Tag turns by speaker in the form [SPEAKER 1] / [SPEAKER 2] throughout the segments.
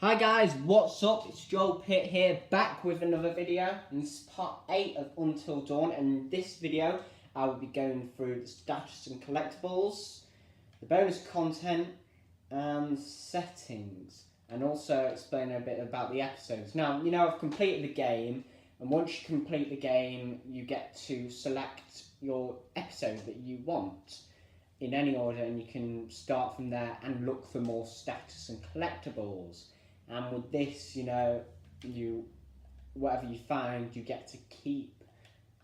[SPEAKER 1] Hi guys, what's up? It's Joel Pitt here, back with another video, and this is part 8 of Until Dawn, and in this video I will be going through the status and collectibles, the bonus content, and settings, and also explain a bit about the episodes. Now, I've completed the game, and once you complete the game, you get to select your episode that you want in any order, and you can start from there and look for more status and collectibles. And with this, whatever you find, you get to keep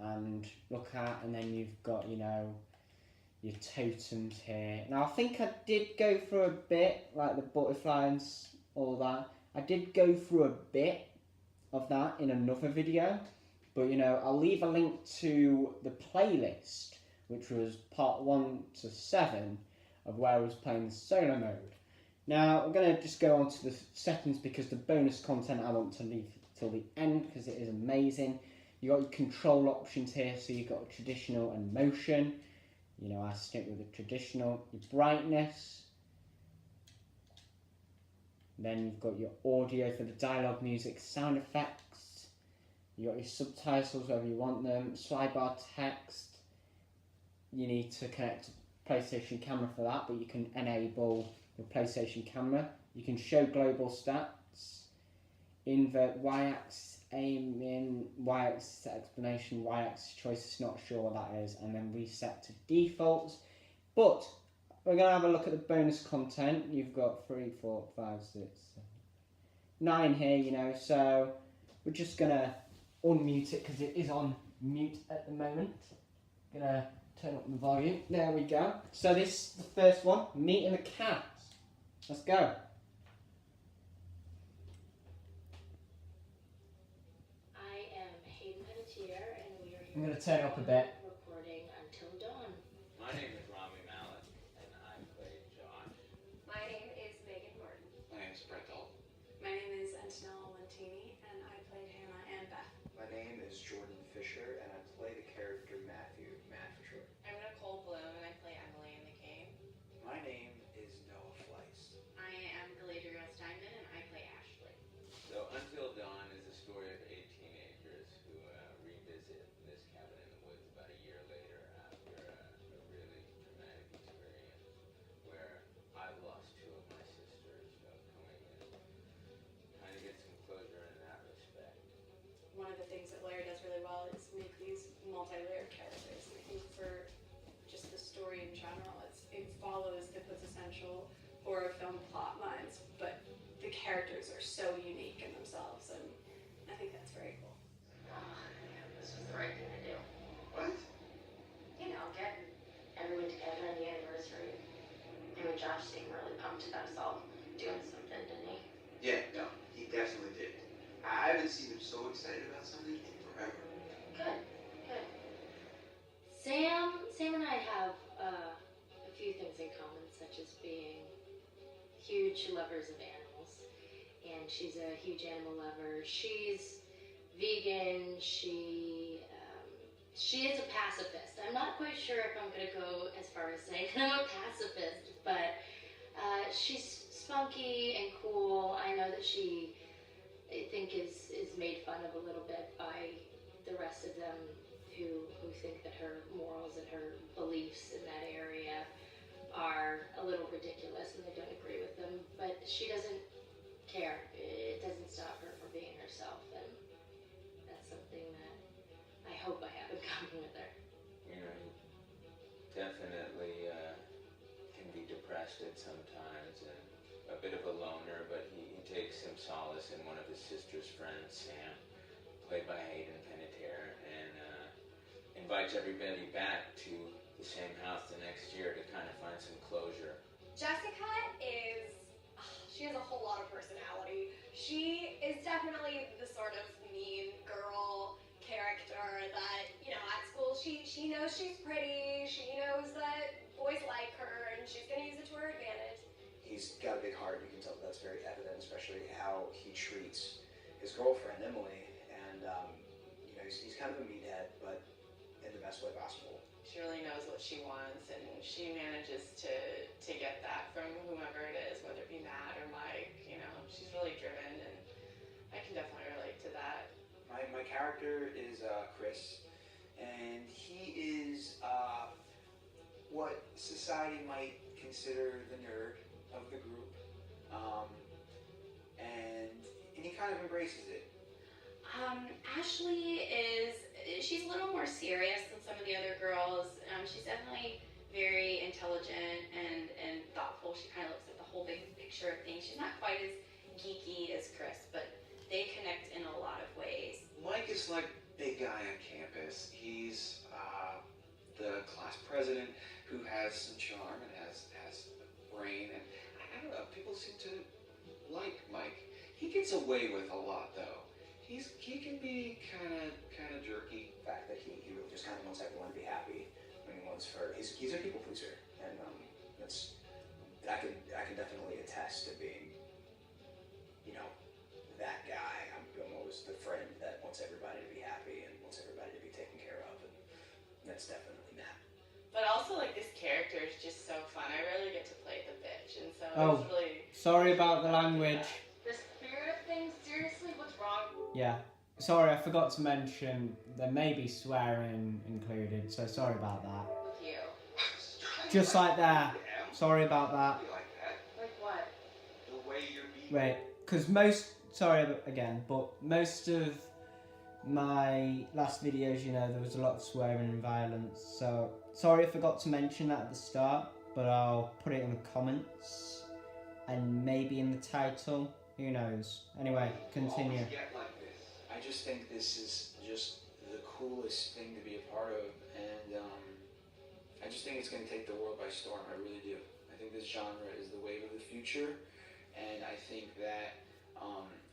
[SPEAKER 1] and look at, and then you've got, your totems here. Now, I think I did go through a bit, like the butterflies, all that. I did go through a bit of that in another video, but, I'll leave a link to the playlist, which was part 1 to 7 of where I was playing the solo mode. Now, I'm going to just go on to the settings because the bonus content I want to leave till the end because it is amazing. You've got your control options here, so you've got traditional and motion. I stick with the traditional. Your brightness. Then you've got your audio for the dialogue, music, sound effects. You've got your subtitles wherever you want them. Slide bar text. You need to connect to PlayStation camera for that, but you can enable your PlayStation camera. You can show global stats, invert y-axis aiming, y-axis explanation, y-axis choices, not sure what that is, and then reset to defaults. But we're going to have a look at the bonus content. You've got 3, 4, 5, 6, 7, 9 here, so we're just going to unmute it because it is on mute at the moment. Going to turn up the volume. There we go. So this is the first one, Meeting the Cat. Let's go.
[SPEAKER 2] I am Hayden Panettiere, and we are here.
[SPEAKER 1] I'm going to turn it up a bit.
[SPEAKER 2] Recording Until Dawn.
[SPEAKER 3] My name is Rami Malek, and I play Josh.
[SPEAKER 4] My name is Megan Gordon.
[SPEAKER 3] My name is Brett Dalton.
[SPEAKER 4] My name is Antonella Lentini, and I played Hannah and Beth.
[SPEAKER 5] My name is Jordan Fisher, and I play the character Matthew, Matt for short.
[SPEAKER 6] I'm Nicole Bloom, and I play Emily in the game.
[SPEAKER 5] My name is Noah Fleiss.
[SPEAKER 6] I am Galadriel Steinman, and I play Ashley.
[SPEAKER 3] So, Until Dawn is the story of 8 teenagers who revisit this cabin in the woods about a year later after a really traumatic experience where I lost 2 of my sisters coming in. Kind of get some closure in that respect.
[SPEAKER 4] One of the things that Larry does really well is make these multi-layered characters. And I think for just the story in general, it follows the quintessential horror film plot lines, but the characters are so unique in themselves, and I think that's very cool.
[SPEAKER 2] This was the right thing to do.
[SPEAKER 5] What?
[SPEAKER 2] Getting everyone together on the anniversary. Josh seemed really pumped about us all doing something, didn't he?
[SPEAKER 5] Yeah, no, he definitely did. I haven't seen him so excited about something in forever.
[SPEAKER 2] Good. Sam and I have a few things in common, such as being huge lovers of animals, and she's a huge animal lover. She's vegan. She is a pacifist. I'm not quite sure if I'm going to go as far as saying I'm a pacifist, but she's spunky and cool. I know that she, I think, is made fun of a little bit by the rest of them who think that her morals and her beliefs in that area are a little ridiculous and they don't agree with them, but she doesn't care. It doesn't stop her from being herself, and that's something that I hope I have in common with her.
[SPEAKER 3] He definitely can be depressed at some times and a bit of a loner, but he takes some solace in one of his sister's friends, Sam, played by Hayden Panettiere, and invites everybody back to the same house the next year to kind of find some closure.
[SPEAKER 4] Jessica she has a whole lot of personality. She is definitely the sort of mean girl character that, at school she knows she's pretty, she knows that boys like her, and she's gonna use it to her advantage.
[SPEAKER 5] He's got a big heart. You can tell that's very evident, especially how he treats his girlfriend, Emily. And, he's kind of a meathead, but in the best way possible.
[SPEAKER 6] She really knows what she wants, and she manages to get that from whomever it is, whether it be Matt or Mike. She's really driven.
[SPEAKER 5] society might consider the nerd of the group, and he kind of embraces it.
[SPEAKER 6] Ashley she's a little more serious than some of the other girls. She's definitely very intelligent and thoughtful. She kind of looks at the whole big picture of things. She's not quite as geeky as Chris, but they connect in a lot of ways.
[SPEAKER 7] Mike is like big guy on campus. He's the class president who has some charm and has a brain, and I don't know, people seem to like Mike. He gets away with a lot though. He can be kind of jerky.
[SPEAKER 5] The fact that he really just kind of wants everyone to be happy. I mean, he's a people pleaser, and I can definitely attest to being, you know, that guy. I'm always the friend that wants everybody to be happy and wants everybody to be taken care of, and that's definitely Matt.
[SPEAKER 6] But also, like, this character is just so fun. I really get to play the bitch, and so
[SPEAKER 1] Oh,
[SPEAKER 6] it's really...
[SPEAKER 1] sorry about the language.
[SPEAKER 4] The spirit of things, seriously, what's wrong?
[SPEAKER 1] Yeah. Sorry, I forgot to mention there may be swearing included, so sorry about that.
[SPEAKER 6] With you.
[SPEAKER 1] Just like that. Sorry about that.
[SPEAKER 7] You like that?
[SPEAKER 6] Like what?
[SPEAKER 7] The way you're being.
[SPEAKER 1] Wait, because most of my last videos, you know, there was a lot of swearing and violence, so sorry I forgot to mention that at the start, but I'll put it in the comments and maybe in the title, who knows. Anyway, continue.
[SPEAKER 7] Always get like this.
[SPEAKER 5] I just think this is just the coolest thing to be a part of, and I just think it's going to take the world by storm. I really do. I think this genre is the wave of the future, and I think that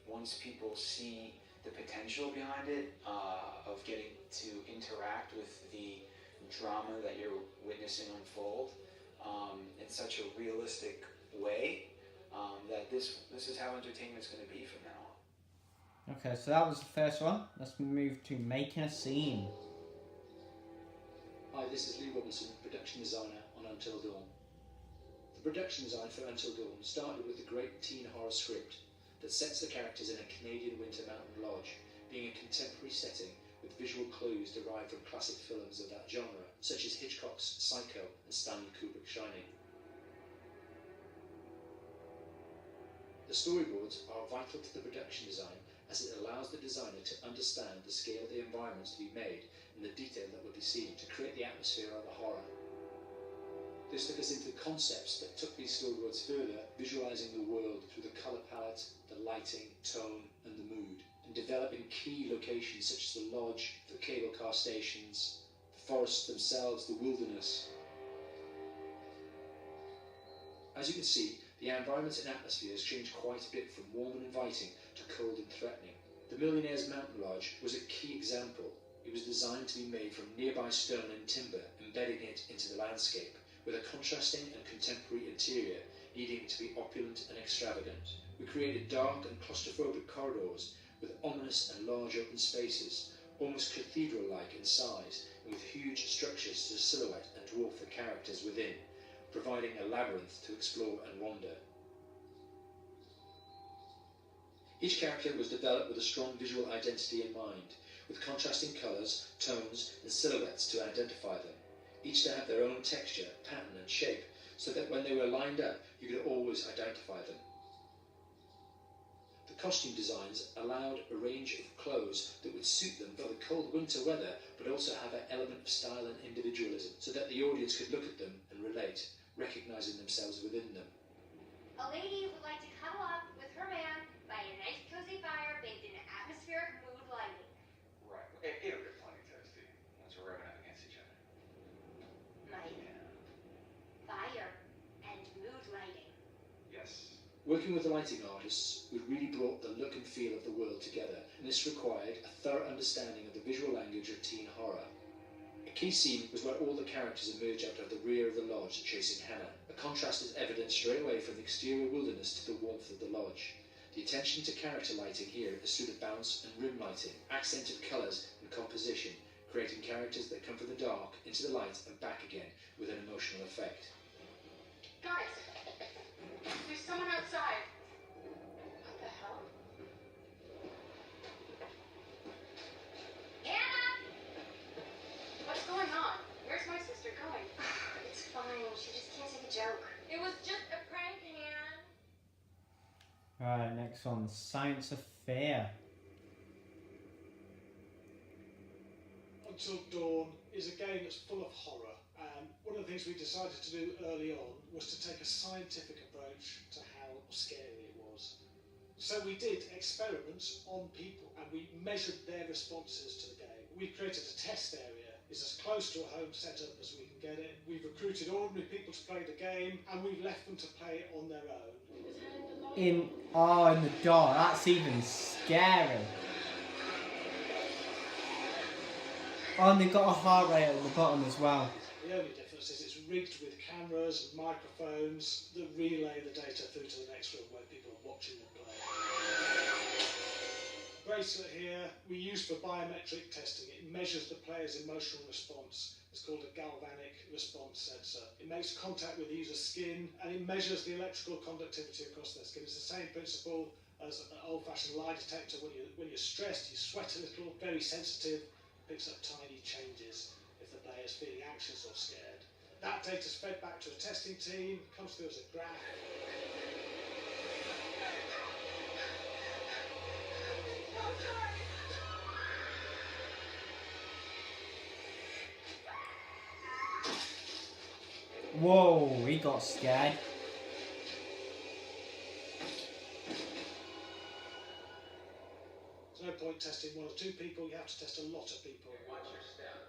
[SPEAKER 5] once people see the potential behind it, of getting to interact with the drama that you're witnessing unfold in such a realistic way, that this is how entertainment's going to be from now on.
[SPEAKER 1] Okay, so that was the first one. Let's move to making a scene.
[SPEAKER 8] Hi, this is Lee Robinson, production designer on Until Dawn. The production design for Until Dawn started with the great teen horror script that sets the characters in a Canadian winter mountain lodge, being a contemporary setting with visual clues derived from classic films of that genre, such as Hitchcock's Psycho and Stanley Kubrick's Shining. The storyboards are vital to the production design, as it allows the designer to understand the scale of the environments to be made and the detail that will be seen to create the atmosphere of the horror. This took us into concepts that took these storyboards further, visualizing the world through the color palette, the lighting, tone, and the mood, and developing key locations such as the lodge, the cable car stations, the forests themselves, the wilderness. As you can see, the environments and atmospheres changed quite a bit from warm and inviting to cold and threatening. The Millionaire's Mountain Lodge was a key example. It was designed to be made from nearby stone and timber, embedding it into the landscape, with a contrasting and contemporary interior needing to be opulent and extravagant. We created dark and claustrophobic corridors with ominous and large open spaces, almost cathedral-like in size, and with huge structures to silhouette and dwarf the characters within, providing a labyrinth to explore and wander. Each character was developed with a strong visual identity in mind, with contrasting colours, tones, and silhouettes to identify them, each to have their own texture, pattern, and shape, so that when they were lined up, you could always identify them. The costume designs allowed a range of clothes that would suit them for the cold winter weather, but also have an element of style and individualism, so that the audience could look at them and relate, recognizing themselves within them.
[SPEAKER 4] A lady would like to cuddle up with her man by a nice cozy fire baked in atmospheric mood lighting.
[SPEAKER 7] Right. It'll get plenty toasty once we're rubbing up against each other.
[SPEAKER 4] Mike, fire and mood lighting.
[SPEAKER 7] Yes.
[SPEAKER 8] Working with the lighting artists, we really brought the look and feel of the world together, and this required a thorough understanding of the visual language of teen horror. A key scene was where all the characters emerge out of the rear of the lodge chasing Hannah. The contrast is evident straight away from the exterior wilderness to the warmth of the lodge. The attention to character lighting here is through the bounce and rim lighting, accented colours and composition, creating characters that come from the dark into the light and back again with an emotional effect.
[SPEAKER 6] Guys, there's someone outside. What the hell?
[SPEAKER 4] Hannah!
[SPEAKER 6] What's going on? Where's my sister going?
[SPEAKER 2] It's fine. She just
[SPEAKER 1] Alright, next one, Science of Fear.
[SPEAKER 9] Until Dawn is a game that's full of horror. One of the things we decided to do early on was to take a scientific approach to how scary it was. So we did experiments on people and we measured their responses to the game. We created a test area. It's as close to a home setup as we can get it. We've recruited ordinary people to play the game and we've left them to play it on their own.
[SPEAKER 1] In the door, that's even scary. Oh, and they've got a heart rate at the bottom as well.
[SPEAKER 9] The only difference is it's rigged with cameras and microphones that relay the data through to the next room where people are watching them play. Bracelet here we use for biometric testing. It measures the player's emotional response. It's called a galvanic response sensor. It makes contact with the user's skin and it measures the electrical conductivity across their skin. It's the same principle as an old-fashioned lie detector. When you're stressed, you sweat a little, very sensitive, picks up tiny changes if the player's feeling anxious or scared. That data's fed back to a testing team, comes through as a graph.
[SPEAKER 1] Whoa, he got scared.
[SPEAKER 9] There's no point testing one or two people, you have to test a lot of people.
[SPEAKER 3] What's your step?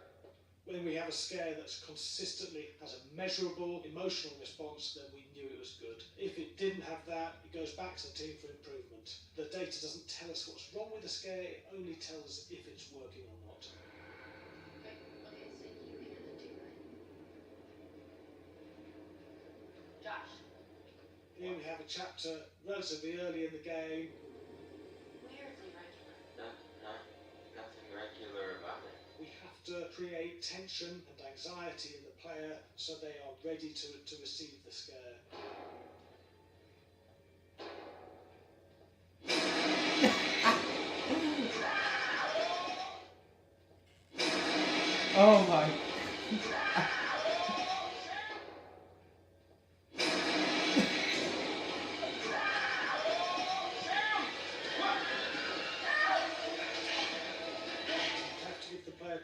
[SPEAKER 9] When we have a scare that's consistently has a measurable emotional response, then we knew it was good. If it didn't have that, it goes back to the team for improvement. The data doesn't tell us what's wrong with the scare, it only tells us if it's working or not.
[SPEAKER 2] Okay, so you can do it. Josh.
[SPEAKER 9] Here we have a chapter relatively early in the game.
[SPEAKER 2] Weirdly regular.
[SPEAKER 3] Nothing regular about it.
[SPEAKER 9] We have to create tension and anxiety in the player so they are ready to receive the scare.
[SPEAKER 1] Oh my.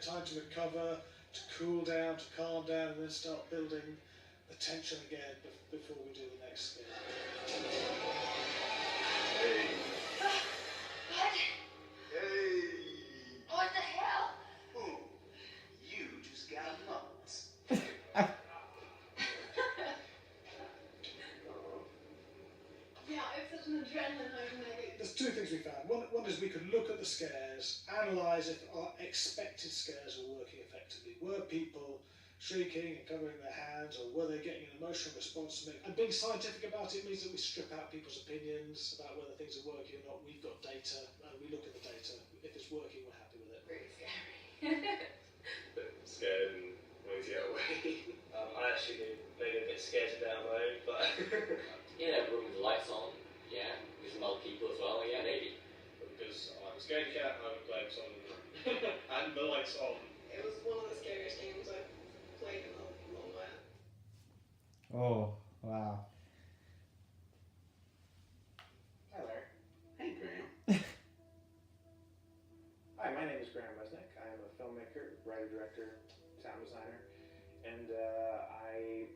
[SPEAKER 9] Time to recover, to cool down, to calm down, and then start building the tension again before we do the next scare.
[SPEAKER 7] Hey.
[SPEAKER 4] What?
[SPEAKER 7] Hey.
[SPEAKER 4] What the hell?
[SPEAKER 7] Ooh, you just got nuts.
[SPEAKER 4] Yeah, it's such an adrenaline high.
[SPEAKER 9] There's two things we found. One is we could look at the scares, analyse if our expected scares were working effectively. Were people shrieking and covering their hands, or were they getting an emotional response to me? And being scientific about it means that we strip out people's opinions about whether things are working or not. We've got data, and we look at the data. If it's working, we're happy with it.
[SPEAKER 4] Very scary.
[SPEAKER 10] Scared and wanting to get away. I actually did maybe a bit scared to download, but
[SPEAKER 11] yeah, room with the lights on. Yeah, with some other people as well. Yeah, maybe.
[SPEAKER 10] because I'm a scaredy cat, I would play it on and the lights on.
[SPEAKER 4] It was one of the scariest games I've played in a long while.
[SPEAKER 1] Oh, wow.
[SPEAKER 12] Hi, Larry.
[SPEAKER 5] Hey, Graham.
[SPEAKER 12] Hi, my name is Graham Resnick. I am a filmmaker, writer, director, sound designer, and I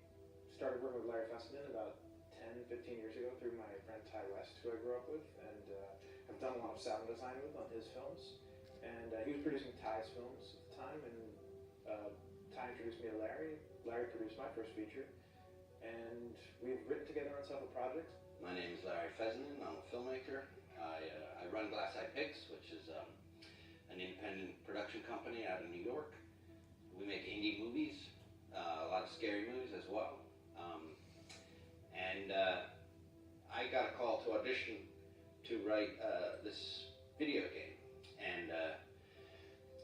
[SPEAKER 12] started working with Larry Fessenden about 10, 15 years ago through my friend Ty West, who I grew up with, and I've done a lot of sound design with on his films. And he was producing Ty's films at the time, and Ty introduced me to Larry. Larry produced my first feature, and we've written together on several projects.
[SPEAKER 3] My name is Larry Fessenden. I'm a filmmaker. I run Glass Eye Pix, which is an independent production company out of New York. We make indie movies, a lot of scary movies as well. And I got a call to audition to write this video game. And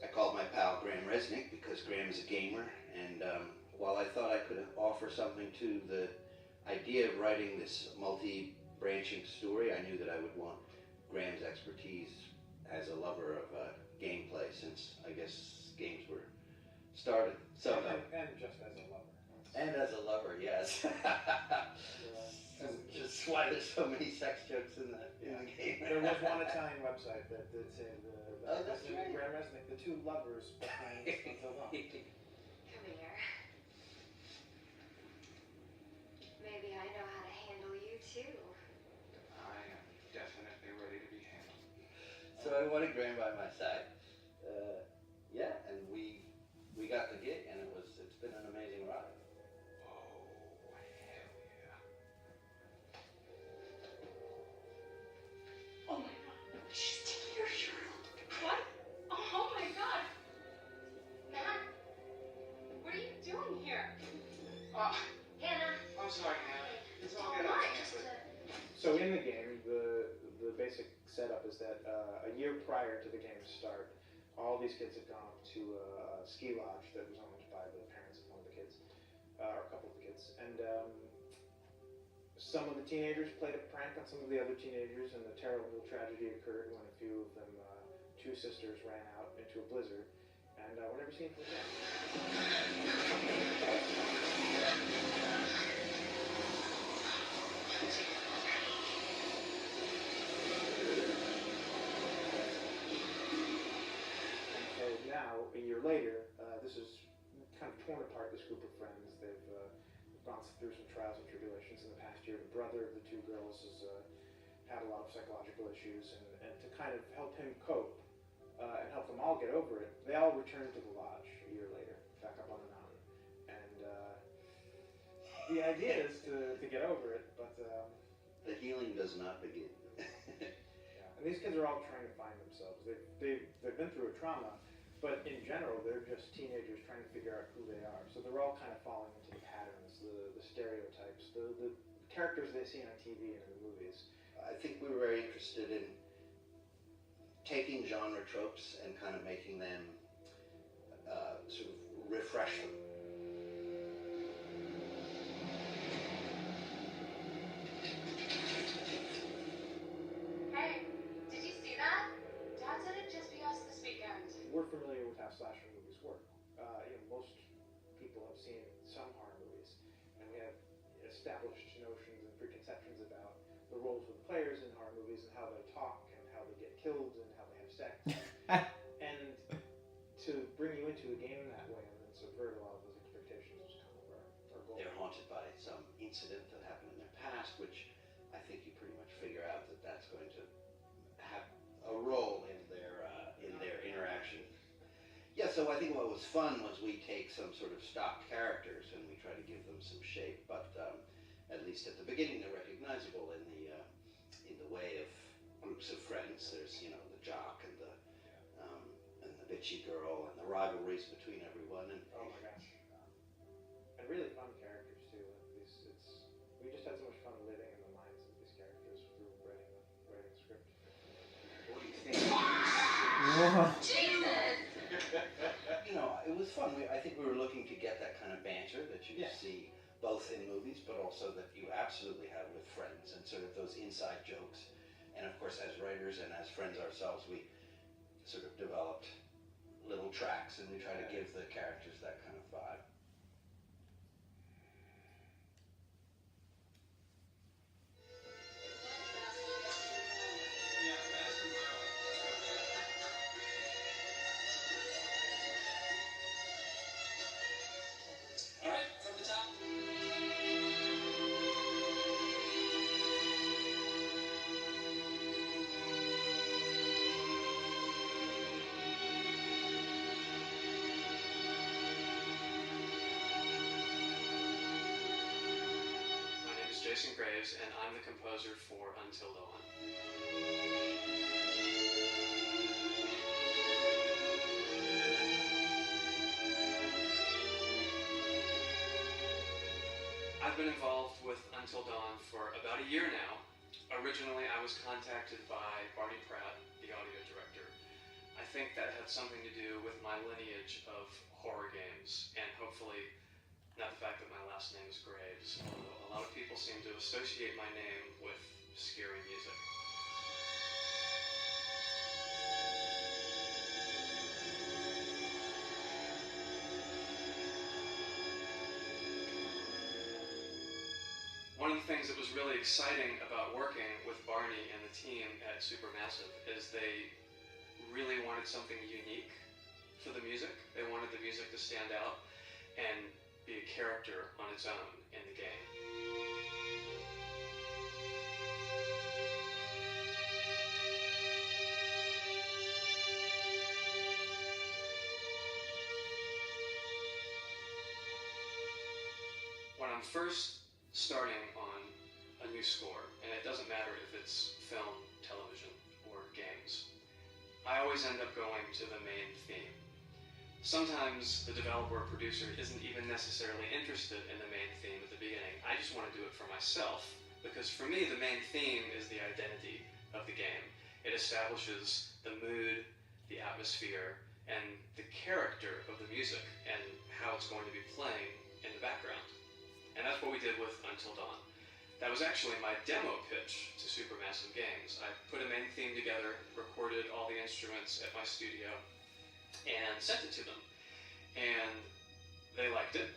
[SPEAKER 3] I called my pal Graham Resnick because Graham is a gamer. And while I thought I could offer something to the idea of writing this multi-branching story, I knew that I would want Graham's expertise as a lover of gameplay, since I guess games were started. So
[SPEAKER 12] And just as a lover.
[SPEAKER 3] and as a lover, yes. Just why there's so many sex jokes in that. Yeah.
[SPEAKER 12] There's one Italian website that said
[SPEAKER 13] that's right.
[SPEAKER 12] Graham Resnick, the two lovers behind Until Dawn.
[SPEAKER 4] Come here. Maybe I know how to handle you too.
[SPEAKER 7] I am definitely ready to be handled.
[SPEAKER 13] So I wanted Graham by my side. Yeah, and we got the gig, and it's been an amazing ride.
[SPEAKER 7] Oh, hell yeah.
[SPEAKER 6] Oh my god. She's taking her shirt off. What? Oh my god. Matt, what are you doing here?
[SPEAKER 4] Hannah.
[SPEAKER 7] I'm sorry, Hannah. It's all good.
[SPEAKER 12] So in the game, the basic setup is that a year prior to the game's start, all these kids had gone up to a ski lodge that was owned by the parents of one of the kids, or a couple of the kids, and some of the teenagers played a prank on some of the other teenagers, and a terrible tragedy occurred when a few of them, two sisters, ran out into a blizzard, and we're never seen from again. Now, a year later, this is kind of torn apart, this group of friends. They've gone through some trials and tribulations in the past year. The brother of the two girls has had a lot of psychological issues, and to kind of help him cope and help them all get over it, they all return to the lodge a year later, back up on the mountain. And the idea is to get over it, but...
[SPEAKER 13] The healing does not begin.
[SPEAKER 12] Yeah, and these kids are all trying to find themselves. They've been through a trauma, but in general, they're just teenagers trying to figure out who they are. So they're all kind of falling into the patterns, the stereotypes, the characters they see on TV and in the movies.
[SPEAKER 13] I think we were very interested in taking genre tropes and kind of making them sort of refresh them.
[SPEAKER 4] Hey, did you see that? Dad said it'd just be us this weekend.
[SPEAKER 12] We're familiar with how slasher movies work. Most people have seen some horror movies, and we have established notions and preconceptions about the roles of the players in horror movies and how they talk and how they get killed and how they have sex. And to bring you into a game that way and then subvert a lot of those expectations was kind of our goal.
[SPEAKER 13] They're haunted by some incident that happened in their past, which I think you pretty much figure out that that's going to have a role in their interaction. Yeah, so I think what was fun was we take some sort of stock characters and we try to give them some shape, but at least at the beginning they're recognizable in the way of groups of friends. There's the jock and the bitchy girl and the rivalries between everyone. And
[SPEAKER 12] oh my gosh, and really fun characters too. We just had so much fun living in the minds of these characters through writing the script.
[SPEAKER 7] What do you think?
[SPEAKER 4] Jesus!
[SPEAKER 13] It was fun. I think we were looking to get that kind of banter that you see both in movies, but also that you absolutely have with friends and sort of those inside jokes. And of course, as writers and as friends ourselves, we sort of developed little tracks and we try to give the characters that kind of vibe.
[SPEAKER 14] Jason Graves, and I'm the composer for Until Dawn. I've been involved with Until Dawn for about a year now. Originally, I was contacted by Barney Pratt, the audio director. I think that had something to do with my lineage of horror games, and hopefully not the fact that my last name is Graves, although a lot of people seem to associate my name with scary music. One of the things that was really exciting about working with Barney and the team at at Supermassive is they really wanted something unique for the music. They wanted the music to stand out and be a character on its own in the game. When I'm first starting on a new score, and it doesn't matter if it's film, television, or games, I always end up going to the main theme. Sometimes the developer or producer isn't even necessarily interested in the main theme at the beginning. I just want to do it for myself, because for me the main theme is the identity of the game. It establishes the mood, the atmosphere, and the character of the music and how it's going to be playing in the background. And that's what we did with Until Dawn. That was actually my demo pitch to Supermassive Games. I put a main theme together, recorded all the instruments at my studio, and sent it to them. And they liked it.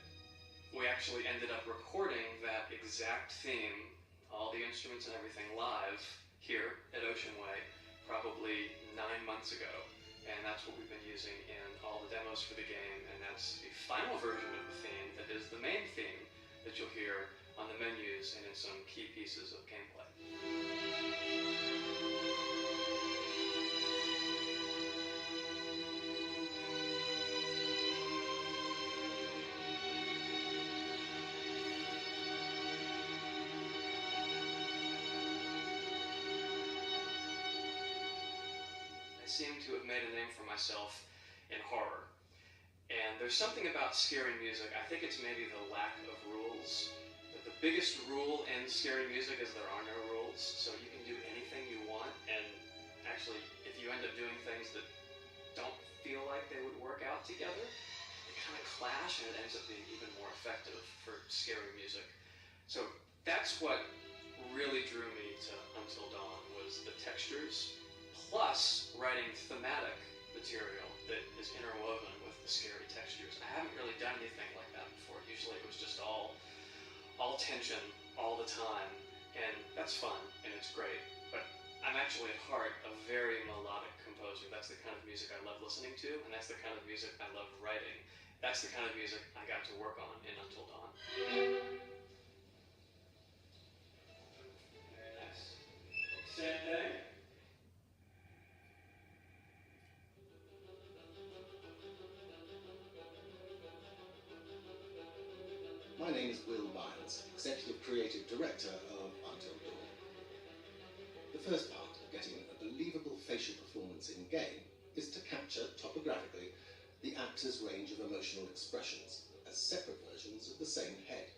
[SPEAKER 14] We actually ended up recording that exact theme, all the instruments and everything, live here at Ocean Way probably 9 months ago. And that's what we've been using in all the demos for the game, and that's the final version of the theme that is the main theme that you'll hear on the menus and in some key pieces of gameplay. I seem to have made a name for myself in horror. And there's something about scary music, I think it's maybe the lack of rules. But the biggest rule in scary music is there are no rules, so you can do anything you want, and actually, if you end up doing things that don't feel like they would work out together, they kind of clash, and it ends up being even more effective for scary music. So that's what really drew me to Until Dawn, was the textures, plus writing thematic material that is interwoven with the scary textures. I haven't really done anything like that before. Usually it was just all tension all the time, and that's fun and it's great. But I'm actually at heart a very melodic composer. That's the kind of music I love listening to, and that's the kind of music I love writing. That's the kind of music I got to work on in Until Dawn.
[SPEAKER 11] Very nice. Same thing.
[SPEAKER 15] My name is Will Byles, Executive Creative Director of Until Dawn. The first part of getting a believable facial performance in-game is to capture, topographically, the actor's range of emotional expressions as separate versions of the same head.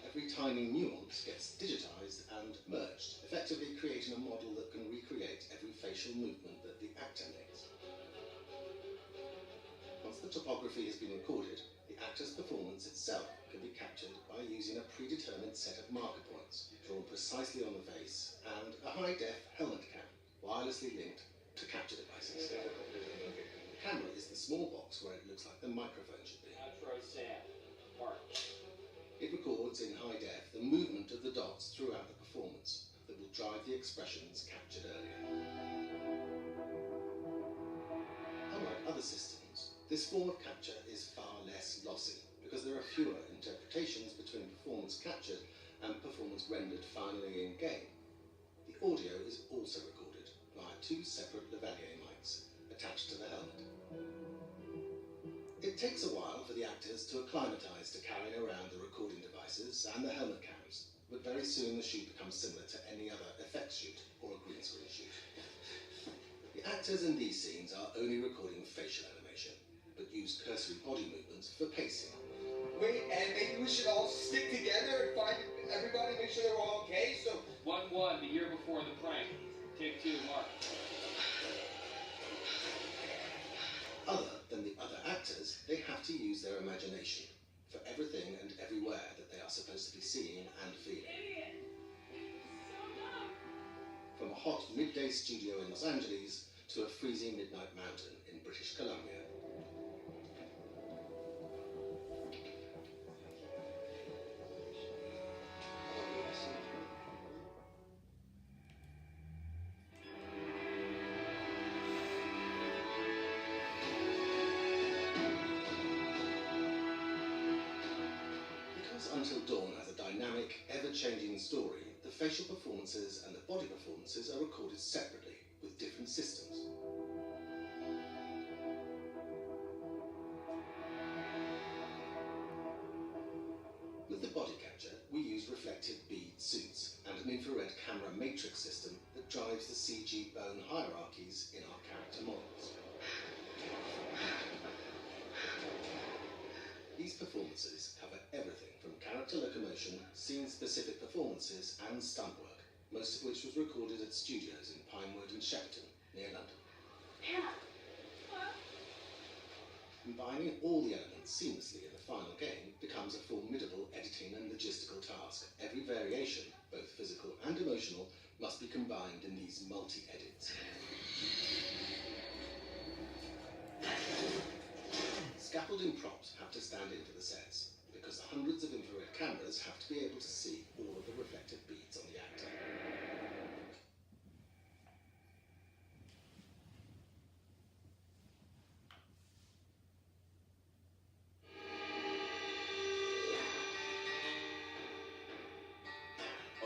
[SPEAKER 15] Every tiny nuance gets digitized and merged, effectively creating a model that can recreate every facial movement that the actor makes. Once the topography has been recorded, the actor's performance itself can be captured by using a predetermined set of marker points drawn precisely on the face and a high-def helmet cam wirelessly linked to capture devices. The camera is the small box where it looks like the microphone should be. It records in high def the movement of the dots throughout the performance that will drive the expressions captured earlier. Unlike other systems, this form of capture is far less lossy because there are fewer interpretations between performance captured and performance rendered finally in-game. The audio is also recorded via 2 separate lavalier mics attached to the helmet. It takes a while for the actors to acclimatise to carrying around the recording devices and the helmet cams, but very soon the shoot becomes similar to any other effects shoot or a green screen shoot. The actors in these scenes are only recording facial animation, but use cursory body movements for pacing.
[SPEAKER 16] Wait, and maybe we should all stick together and find everybody, make sure they're all okay, so...
[SPEAKER 11] 1-1, the year before the prank. Take 2, Mark.
[SPEAKER 15] Other than the other actors, they have to use their imagination for everything and everywhere that they are supposed to be seeing and feeling. From a hot midday studio in Los Angeles to a freezing midnight mountain in British Columbia. Because Until Dawn has a dynamic, ever-changing story, the facial performances and the body performances are recorded separately with different systems. With the body capture, we use reflective bead suits and an infrared camera matrix system that drives the CG bone hierarchies in our character models. These performances cover everything from character locomotion, scene-specific performances and stunt work, most of which was recorded at studios in Pinewood and Shepperton, near London.
[SPEAKER 2] Anna!
[SPEAKER 15] Combining all the elements seamlessly in the final game becomes a formidable editing and logistical task. Every variation, both physical and emotional, must be combined in these multi-edits. Scaffolding props have to stand in for the sets, because hundreds of infrared cameras have to be able to see all of the reflective beads on the actor.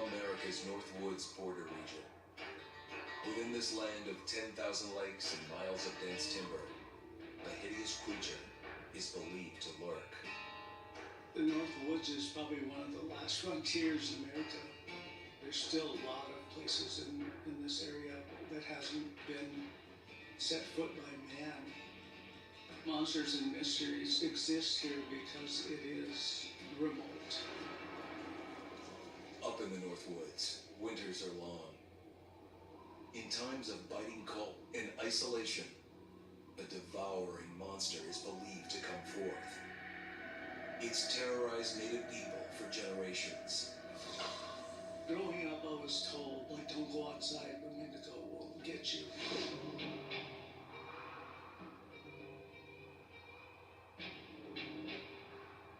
[SPEAKER 17] America's Northwoods border region. Within this land of 10,000 lakes and miles of dense timber, a hideous creature is believed to lurk.
[SPEAKER 18] The North Woods is probably one of the last frontiers in America. There's still a lot of places in this area that hasn't been set foot by man. Monsters and mysteries exist here because it is remote.
[SPEAKER 17] Up in the North Woods, winters are long. In times of biting cold and isolation, a devouring monster is believed to come forth. It's terrorized native people for generations.
[SPEAKER 18] Growing up, I was told, like, don't go outside, the Wendigo will get you.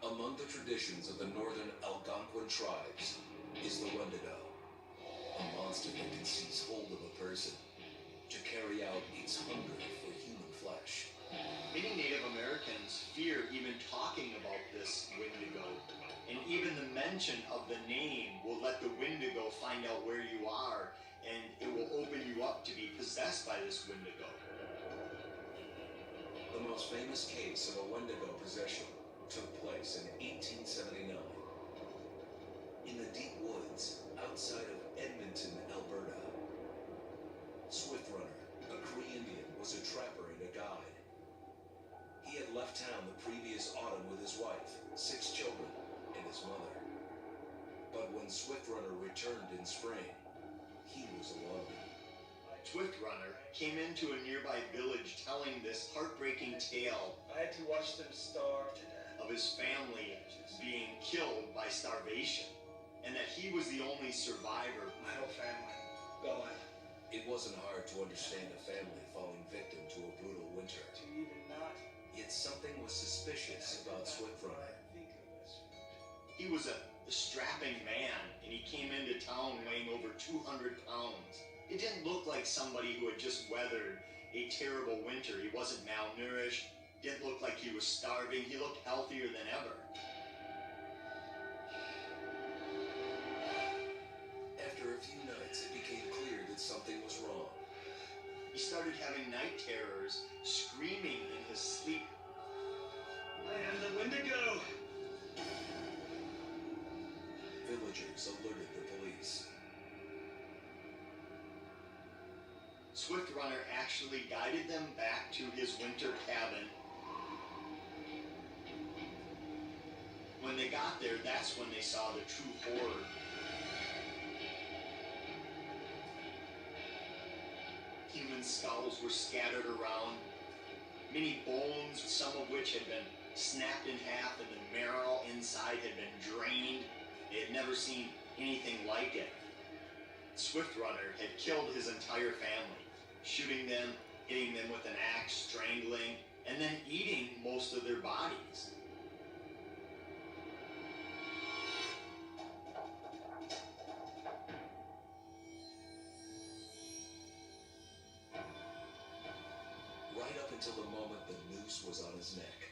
[SPEAKER 17] Among the traditions of the northern Algonquin tribes is the Wendigo, a monster that can seize hold of a person to carry out its hunger for human flesh.
[SPEAKER 19] Many Native Americans fear even talking about this Wendigo, and even the mention of the name will let the Wendigo find out where you are, and it will open you up to be possessed by this Wendigo.
[SPEAKER 17] The most famous case of a Wendigo possession took place in 1879. In the deep woods outside of Edmonton, Alberta. Swift Runner, a Cree Indian, was a trapper and a guide. He had left town the previous autumn with his wife, 6 children, and his mother. But when Swift Runner returned in spring, he was alone.
[SPEAKER 19] Swift Runner came into a nearby village telling this heartbreaking tale.
[SPEAKER 10] I had to watch them starve to death.
[SPEAKER 19] Of his family being killed by starvation, and that he was the only survivor.
[SPEAKER 10] My whole family gone.
[SPEAKER 17] It wasn't hard to understand a family falling victim to a brutal winter.
[SPEAKER 10] To even not.
[SPEAKER 17] Yet something was suspicious about Swift Runner.
[SPEAKER 19] He was a strapping man, and he came into town weighing over 200 pounds. It didn't look like somebody who had just weathered a terrible winter. He wasn't malnourished. Didn't look like he was starving. He looked healthier than ever.
[SPEAKER 17] After a few nights, it became clear that something was wrong.
[SPEAKER 19] He started having night terrors, screaming in his sleep.
[SPEAKER 10] I am the Wendigo!
[SPEAKER 17] Villagers alerted the police.
[SPEAKER 19] Swift Runner actually guided them back to his winter cabin. When they got there, that's when they saw the true horror. Human skulls were scattered around. Many bones, some of which had been snapped in half, and the marrow inside had been drained. They had never seen anything like it. Swift Runner had killed his entire family, shooting them, hitting them with an axe, strangling, and then eating most of their bodies.
[SPEAKER 17] Right up until the moment the noose was on his neck,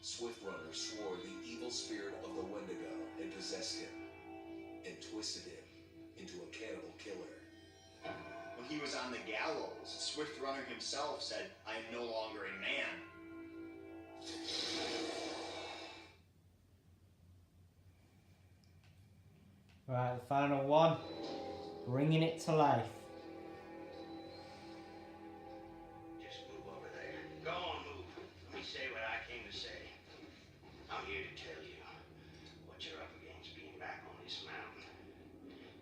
[SPEAKER 17] Swiftrunner swore the evil spirit of the Wendigo had possessed him and twisted him into a cannibal killer.
[SPEAKER 19] When he was on the gallows, Swiftrunner himself said, "I am no longer a man."
[SPEAKER 1] Right, the final one. Bringing it to life.
[SPEAKER 20] Just move over there. Go on, move. Let me say what I came to say. I'm here to tell you what you're up against being back on this mountain.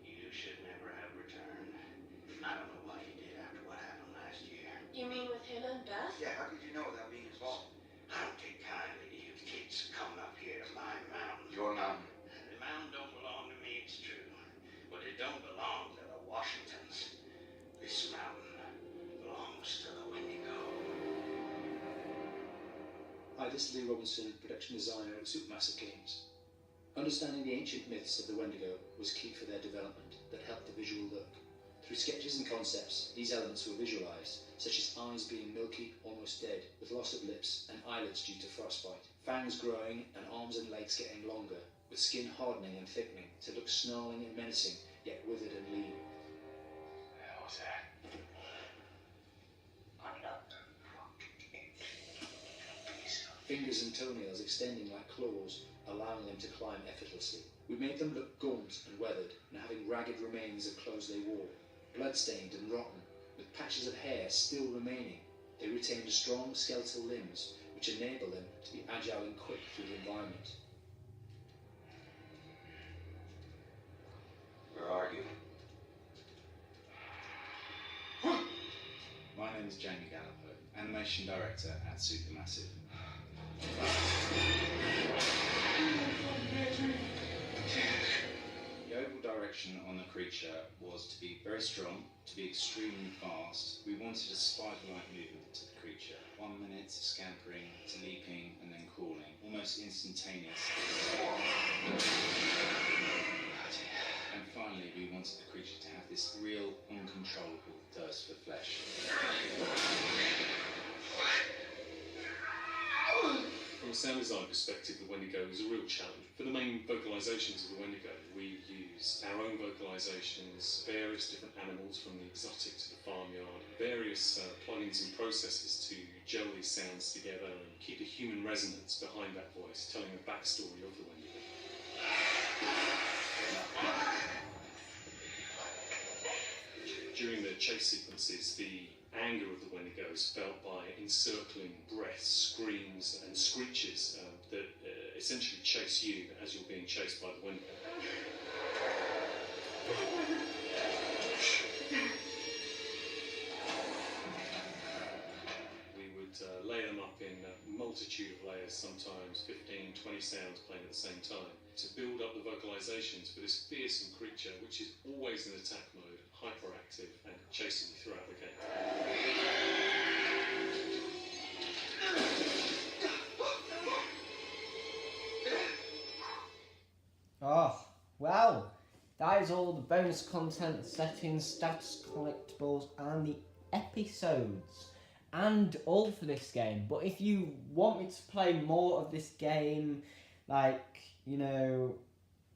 [SPEAKER 20] You should never have returned. I don't know what you did after what happened last year.
[SPEAKER 4] You mean with him and Beth?
[SPEAKER 16] Yeah, how could you know without being involved?
[SPEAKER 20] I don't take kindly to you kids coming up here to my mountain.
[SPEAKER 5] Your mountain.
[SPEAKER 20] The mountain don't belong to me, it's true. But it don't belong to the Washingtons. This mountain belongs to the Wendigo.
[SPEAKER 8] Hi, this is Lee Robinson, production designer at Supermassive Games. Understanding the ancient myths of the Wendigo was key for their development that helped the visual look. Through sketches and concepts, these elements were visualised, such as eyes being milky, almost dead, with loss of lips and eyelids due to frostbite, fangs growing and arms and legs getting longer, with skin hardening and thickening to look snarling and menacing, yet withered and lean.
[SPEAKER 20] What's that?
[SPEAKER 8] Fingers and toenails extending like claws, allowing them to climb effortlessly. We made them look gaunt and weathered, and having ragged remains of clothes they wore, blood-stained and rotten, with patches of hair still remaining. They retained strong skeletal limbs, which enable them to be agile and quick through the environment.
[SPEAKER 5] Where are you?
[SPEAKER 21] My name is Jamie Gallipo, Animation Director at Supermassive. The overall direction on the creature was to be very strong, to be extremely fast. We wanted a spider-like movement to the creature. 1 minute scampering to leaping and then crawling, almost instantaneous. And finally, we wanted the creature to have this real, uncontrollable thirst for flesh.
[SPEAKER 22] From a sound design perspective, the Wendigo is a real challenge. For the main vocalisations of the Wendigo, we use our own vocalisations, various different animals from the exotic to the farmyard, various plugins and processes to gel these sounds together and keep a human resonance behind that voice, telling the backstory of the Wendigo. During the chase sequences, the anger of the Wendigo is felt by encircling breaths, screams and screeches that essentially chase you as you're being chased by the Wendigo. We would lay them up in a multitude of layers, sometimes 15, 20 sounds playing at the same time, to build up the vocalisations for this fearsome creature which is always in attack mode, hyperactive and chasing you throughout the game.
[SPEAKER 1] Oh, well, that is all the bonus content, settings, stats, collectibles, and the episodes, and all for this game. But if you want me to play more of this game, like, you know,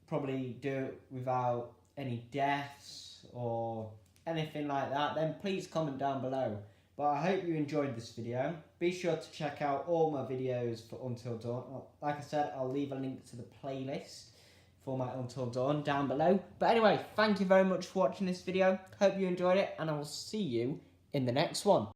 [SPEAKER 1] probably do it without any deaths or anything like that, then please comment down below. But I hope you enjoyed this video. Be sure to check out all my videos for Until Dawn. Like I said, I'll leave a link to the playlist for my Until Dawn down below. But anyway, thank you very much for watching this video. Hope you enjoyed it, and I will see you in the next one.